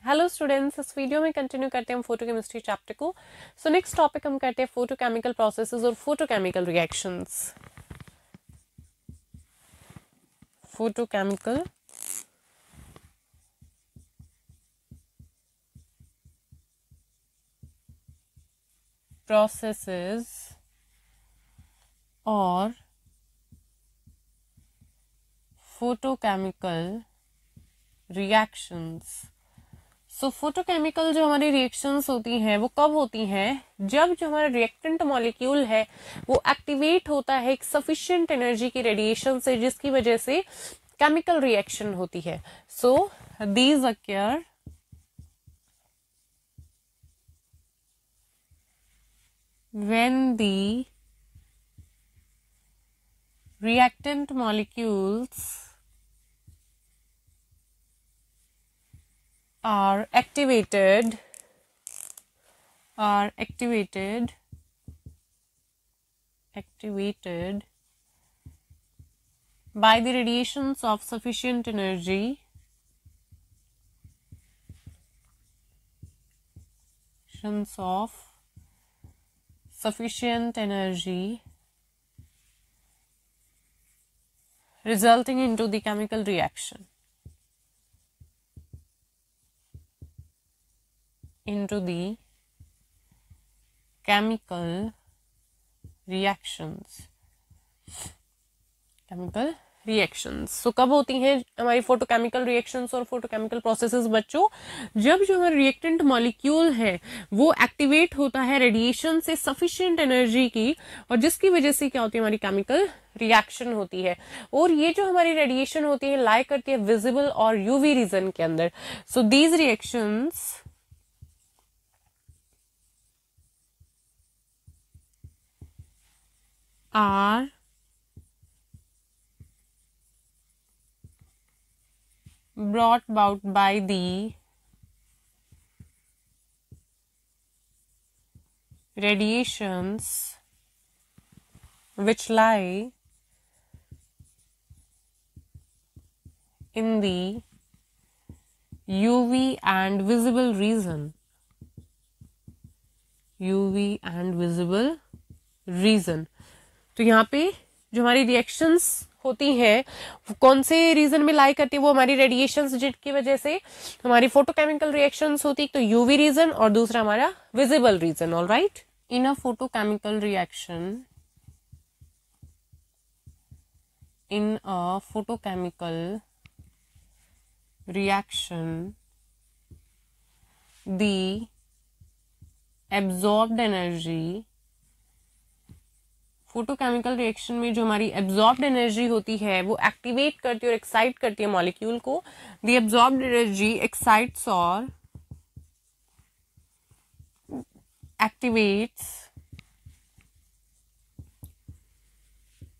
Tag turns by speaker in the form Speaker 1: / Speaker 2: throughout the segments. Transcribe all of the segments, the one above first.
Speaker 1: Hello students, इस video में continue करते हैं हम फोटोकेमिस्ट्री चैप्टर को। सो नेक्स्ट टॉपिक हम करते हैं फोटोकेमिकल प्रोसेसेस और फोटोकेमिकल रिएक्शंस। फोटोकेमिकल प्रोसेसेस और फोटोकेमिकल रिएक्शंस। सो फोटोकेमिकल जो हमारी रिएक्शंस होती हैं वो कब होती हैं? जब जो हमारा रिएक्टेंट मॉलिक्यूल है वो एक्टिवेट होता है एक सफिशिएंट एनर्जी की रेडिएशन से, जिसकी वजह से केमिकल रिएक्शन होती है। So these अक्यर when the reactant molecules are activated by the radiations of sufficient energy resulting into the chemical reaction. Chemical reactions. So कब होती हैं हमारी फोटोकेमिकल रिएक्शंस और फोटोकेमिकल प्रोसेसेस बच्चों? जब जो हमारा रिएक्टेंट मॉलिक्यूल है वो एक्टिवेट होता है रेडिएशन से सफिशिएंट एनर्जी की, और जिसकी वजह से क्या होती है हमारी केमिकल रिएक्शन होती है। और ये जो हमारी रेडिएशन होती है लाई करती है विजिबल और यूवी रीजन के अंदर। So these reactions are brought about by the radiations which lie in the UV and visible region. तो यहाँ पे जो हमारी रिएक्शंस होती हैं वो कौन से रीजन में लाई करती है? वो हमारी रेडिएशंस जिनकी वजह से हमारी फोटोकेमिकल रिएक्शंस होती है। तो यूवी रीजन और दूसरा हमारा visible region. All right, in a photochemical reaction the absorbed energy, photochemical reaction में जो हमारी एब्जॉर्ब्ड एनर्जी होती है वो एक्टिवेट करती है और एक्साइट करती है मॉलिक्यूल को। द एब्जॉर्ब्ड एनर्जी एक्साइट्स और activates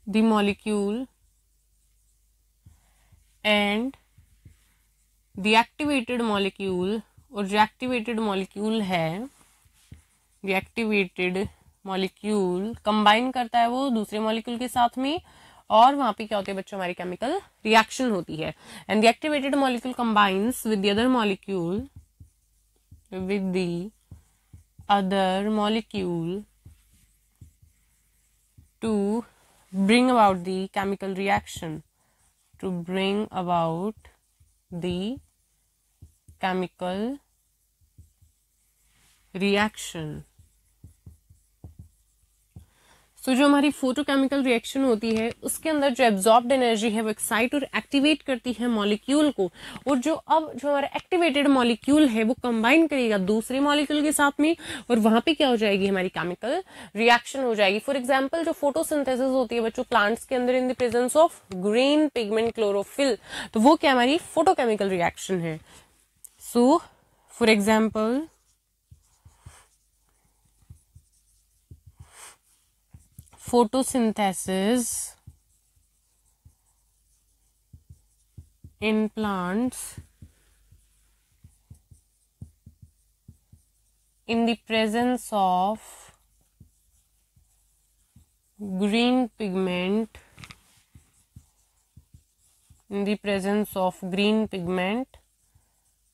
Speaker 1: the molecule, and the activated molecule, और जो एक्टिवेटेड मॉलिक्यूल है, द एक्टिवेटेड मॉलिक्यूल कंबाइन करता है वो दूसरे मॉलिक्यूल के साथ में, और वहां पे क्या होती है बच्चों हमारी केमिकल रिएक्शन होती है। And the activated molecule combines with the other molecule to bring about the chemical reaction, so जो हमारी फोटोकेमिकल रिएक्शन होती है उसके अंदर जो एब्जॉर्ब्ड एनर्जी है वो एक्साइट और एक्टिवेट करती है मॉलिक्यूल को, और जो हमारा एक्टिवेटेड मॉलिक्यूल है वो कंबाइन करेगा दूसरे मॉलिक्यूल के साथ में, और वहां पे क्या हो जाएगी हमारी केमिकल रिएक्शन हो जाएगी। फॉर एग्जांपल जो फोटोसिंथेसिस होती है बच्चों प्लांट्स के अंदर in the presence of green pigment chlorophyll, तो वो क्या हमारी फोटोकेमिकल रिएक्शन है। So for example photosynthesis in plants in the presence of green pigment,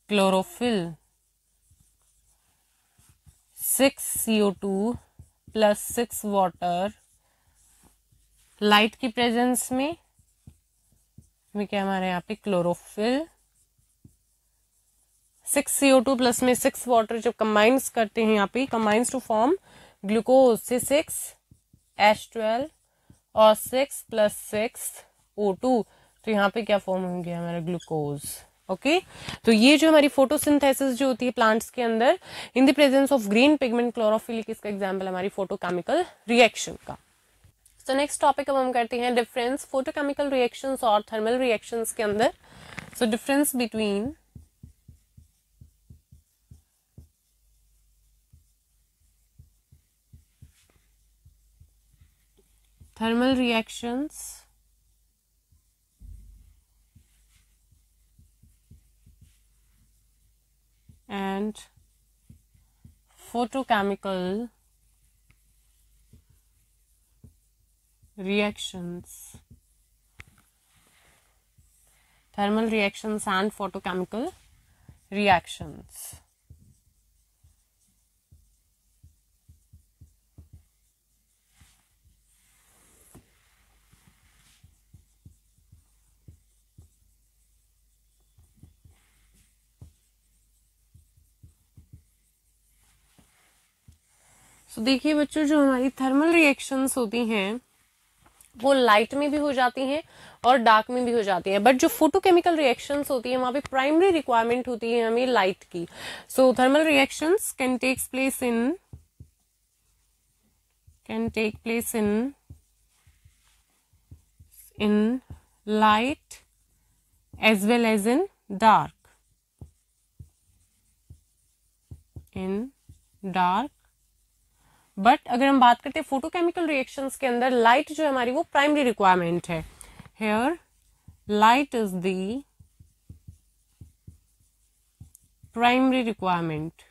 Speaker 1: chlorophyll, 6 CO2 plus 6 water light की प्रेजेंस में क्या हमारे यहाँ पे क्लोरोफिल 6 CO2 प्लस में 6 वाटर जब कंबाइंस करते हैं यहाँ पे कंबाइंस टू फॉर्म ग्लूकोज से 6 H12 और 6 + 6 O2, तो यहाँ पे क्या फॉर्म होंगे हमारा ग्लूकोज। ओके तो ये जो हमारी फोटोसिंथेसिस जो होती है प्लांट्स के अंदर in the presence of green pigment chlorophyll, इसका एग्जांपल हमारी फोटोकेमिकल रिएक्शन का। तो नेक्स्ट टॉपिक अब हम करते हैं डिफरेंस फोटोकेमिकल रिएक्शंस और थर्मल रिएक्शंस के अंदर। So difference between thermal reactions and photochemical reactions, thermal reactions and photochemical reactions। तो देखिए बच्चों, जो हमारी थर्मल रिएक्शंस होती हैं वो लाइट में भी हो जाती हैं और डार्क में भी हो जाती हैं, बट जो फोटोकेमिकल रिएक्शंस होती हैं वहां पे प्राइमरी रिक्वायरमेंट होती है हमें लाइट की। So thermal reactions can take place in light as well as in dark, but अगर हम बात करते हैं फोटोकेमिकल रिएक्शंस के अंदर लाइट जो हमारी वो प्राइमरी रिक्वायरमेंट है। Here light is the primary requirement,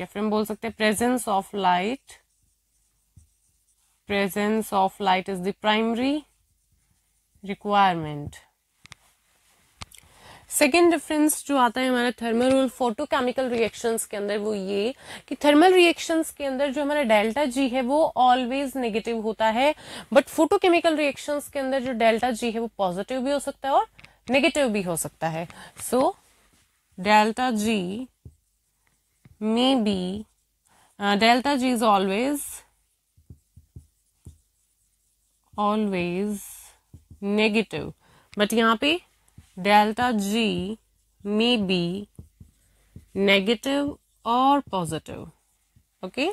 Speaker 1: या फिर हम बोल सकते हैं presence of light is the primary requirement. Second difference जो आता है हमारा थर्मल और फोटोकेमिकल रिएक्शंस के अंदर वो ये कि थर्मल रिएक्शंस के अंदर जो हमारा डेल्टा जी है वो ऑलवेज नेगेटिव होता है, बट फोटोकेमिकल रिएक्शंस के अंदर जो डेल्टा जी है वो पॉजिटिव भी हो सकता है और नेगेटिव भी हो सकता है। So delta G is always negative, but यहाँ पे delta G may be negative और पॉजिटिव। ओके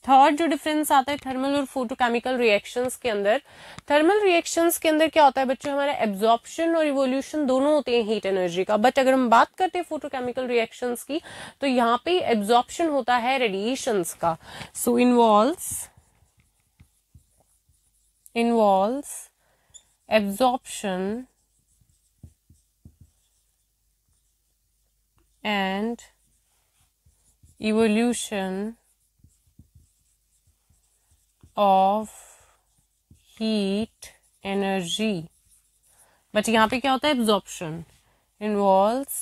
Speaker 1: थर्ड जो डिफरेंस आता है थर्मल और फोटोकेमिकल रिएक्शंस के अंदर, थर्मल रिएक्शंस के अंदर क्या होता है बच्चों, हमारा एब्जॉर्प्शन और इवोल्यूशन दोनों होते हैं हीट एनर्जी का, बट अगर हम बात करते हैं फोटोकेमिकल रिएक्शंस की तो यहाँ पे एब्जॉर्प्शन होता है रेडिएशंस का। So involves absorption and evolution of heat energy, but यहाँ पे क्या होता है absorption, involves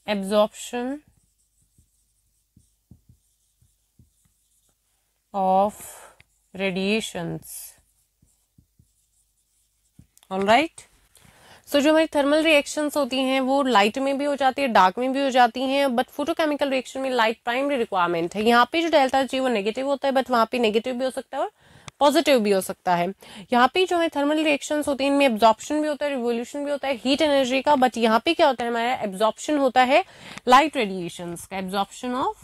Speaker 1: absorption of radiations। All right so जो हमारी थर्मल रिएक्शंस होती हैं वो लाइट में भी हो जाती है, डार्क में भी हो जाती हैं, बट फोटोकेमिकल रिएक्शन में लाइट प्राइमरी रिक्वायरमेंट है। यहाँ पे जो डेल्टा जी वो नेगेटिव होता है, बट वहां पे नेगेटिव भी हो सकता है और पॉजिटिव भी हो सकता है। यहाँ पे जो है थर्मल रिएक्शंस होती हैं इनमें एब्जॉर्प्शन भी होता है, रिवोल्यूशन भी होता है हीट एनर्जी का, बट यहाँ पे क्या होता है हमारा एब्जॉर्प्शन होता है लाइट रेडिएशंस का, absorption of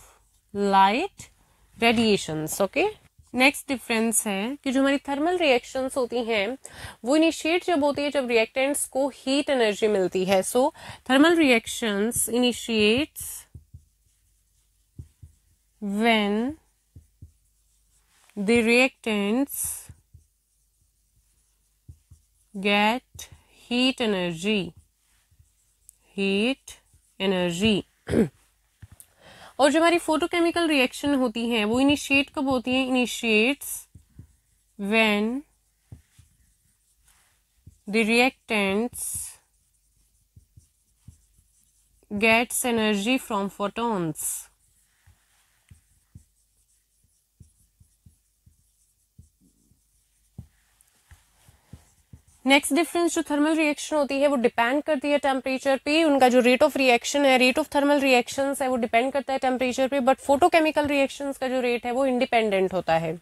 Speaker 1: light radiations. Okay next difference है कि जो हमारी थर्मल रिएक्शंस होती हैं वो इनिशिएट जब होती है जब रिएक्टेंट्स को हीट एनर्जी मिलती है। So thermal reactions initiates when the reactants get heat energy और जो हमारी फोटोकेमिकल रिएक्शन होती है वो इनिशिएट कब होती है, initiates when the reactants gets energy from photons. Next difference जो थर्मल रिएक्शन होती है वो डिपेंड करती है टेम्परेचर पे, उनका जो रेट ऑफ रिएक्शन है, रेट ऑफ थर्मल रिएक्शंस है वो डिपेंड करता है टेम्परेचर पे, बट फोटोकेमिकल रिएक्शंस का जो रेट है वो इंडिपेंडेंट होता है.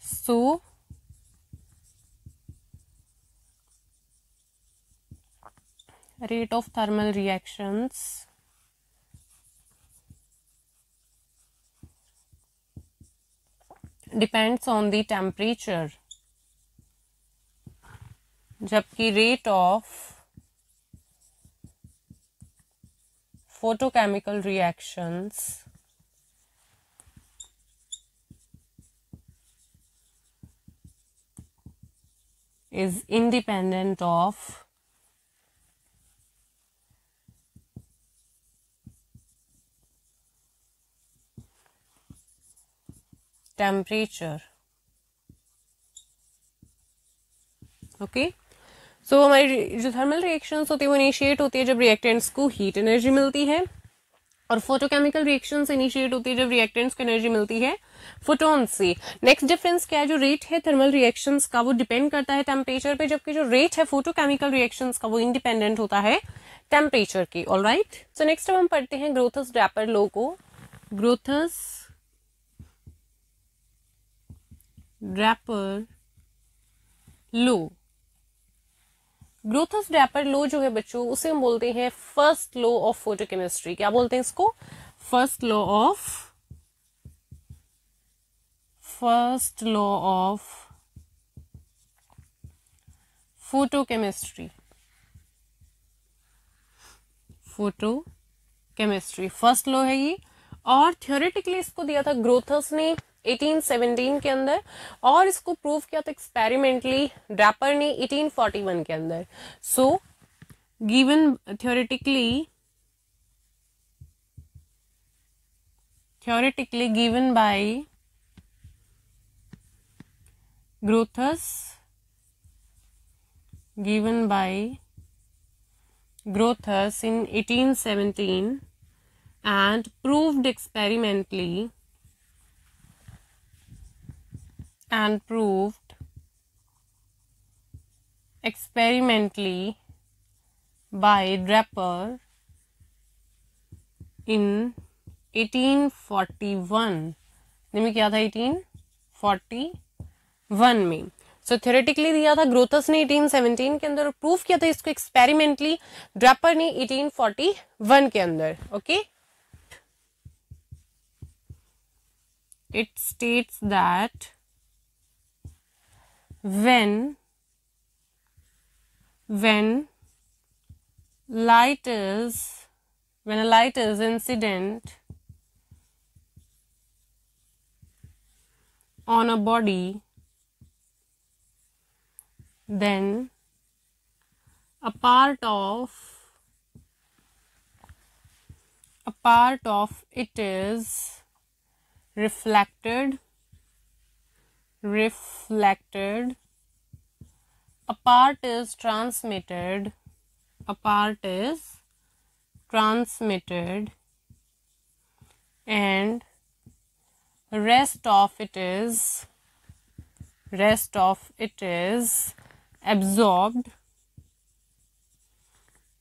Speaker 1: सो rate of thermal reactions depends on the temperature, जबकि rate of photochemical reactions is independent of temperature. Okay, so हमारी जो थर्मल रिएक्शंस होती है वो इनिशिएट होती है जब रिएक्टेंट्स को हीट एनर्जी मिलती है, और फोटोकेमिकल रिएक्शंस इनिशिएट होती है जब रिएक्टेंट्स को एनर्जी मिलती है फोटोन से. नेक्स्ट डिफरेंस क्या है, जो रेट है थर्मल रिएक्शंस का वो डिपेंड करता है टेम्परेचर पे, जबकि जो रेट है फोटोकेमिकल रिएक्शंस का वो इंडिपेंडेंट होता है टेम्परेचर की. ऑलराइट, सो नेक्स्ट हम पढ़ते हैं ग्रोथस ड्रैपर लॉ को. ग्रोथस ड्रैपर लो. ग्रोथस ड्रैपर लो जो है बच्चों उसे हम बोलते हैं फर्स्ट लॉ ऑफ फोटोकेमिस्ट्री. क्या बोलते हैं इसको? First law of photochemistry. First law है ये, और थियोरेटिकली इसको दिया था ग्रोथस ने 1817 के अंदर, और इसको प्रूव किया था एक्सपेरिमेंटली ड्रैपर ने 1841 के अंदर. So given theoretically given by Grothus in 1817 and proved experimentally by Draper in 1841. में क्या था 1841 में. सो थ्योरेटिकली दिया था ग्रोथस ने 1817 के अंदर, और प्रूफ किया था इसको एक्सपेरिमेंटली ड्रैपर ने 1841 के अंदर. Okay, it states that when a light is incident on a body, then a part of it is reflected, a part is transmitted, and rest of it is absorbed,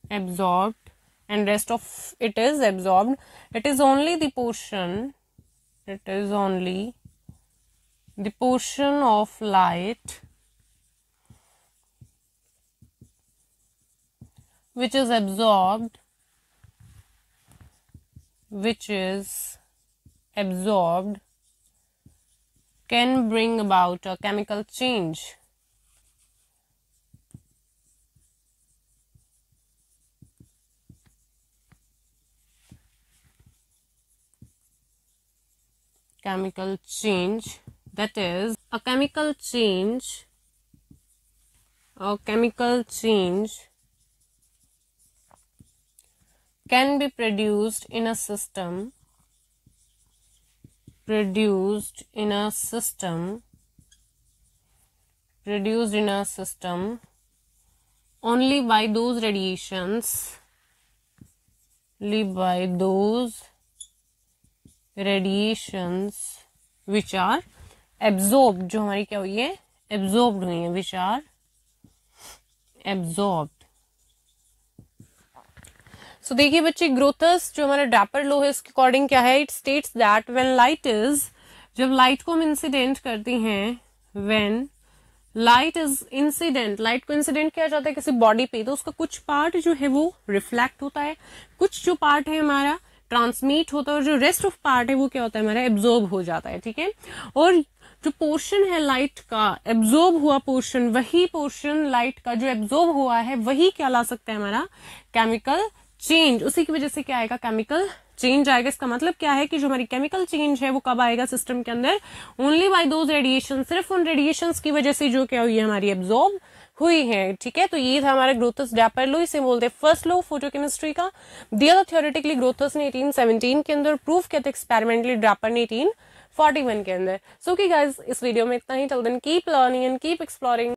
Speaker 1: and rest of it is absorbed. It is only the portion of light which is absorbed can bring about a chemical change. That is, a chemical change can be produced in a system produced in a system only by those radiations which are absorbed, जो हमारी क्या हुई है, absorbed हुई है, which are absorbed. So देखिए बच्चे, ग्रोथस जो हमारा ड्रैपर लॉ है इसके अकॉर्डिंग क्या है, it states that when light is, जब लाइट को हम इंसिडेंट करते हैं, when light is incident, light को इंसिडेंट किया जाता है किसी बॉडी पे, तो उसका कुछ पार्ट जो है वो रिफ्लेक्ट होता है, कुछ जो पार्ट है हमारा ट्रांसमिट होता है, और जो रेस्ट ऑफ पार्ट है वो क्या होता है, हमारा एब्जॉर्ब हो जाता है, ठीक है। और जो पोर्शन है लाइट का एब्जॉर्ब हुआ पोर्शन, वही पोर्शन लाइट का जो एब्जॉर्ब हुआ है वही क्या ला सकता है, हमारा केमिकल चेंज, उसी की वजह से क्या आएगा, केमिकल चेंज आएगा। इसका मतलब क्या है कि जो हमारी केमिकल चेंज है वो कब आएगा सिस्टम के अंदर, ओनली बाय दोज रेडिएशन, सिर्फ उन रेडिएशंस की वजह से जो क्या हुई है, हमारी एब्जॉर्ब हुई है, ठीक है। तो ये था हमारा ग्रोथस ड्रैपर लॉ, इसे बोलते हैं फर्स्ट लॉ फोटोकेमिस्ट्री का, दिया था थ्योरेटिकली ग्रोथस ने 1817 के अंदर, प्रूफ किया था एक्सपेरिमेंटली ड्रैपर ने 1841 के अंदर। सो ओके गाइस, इस वीडियो में इतना ही, till then keep learning and keep exploring.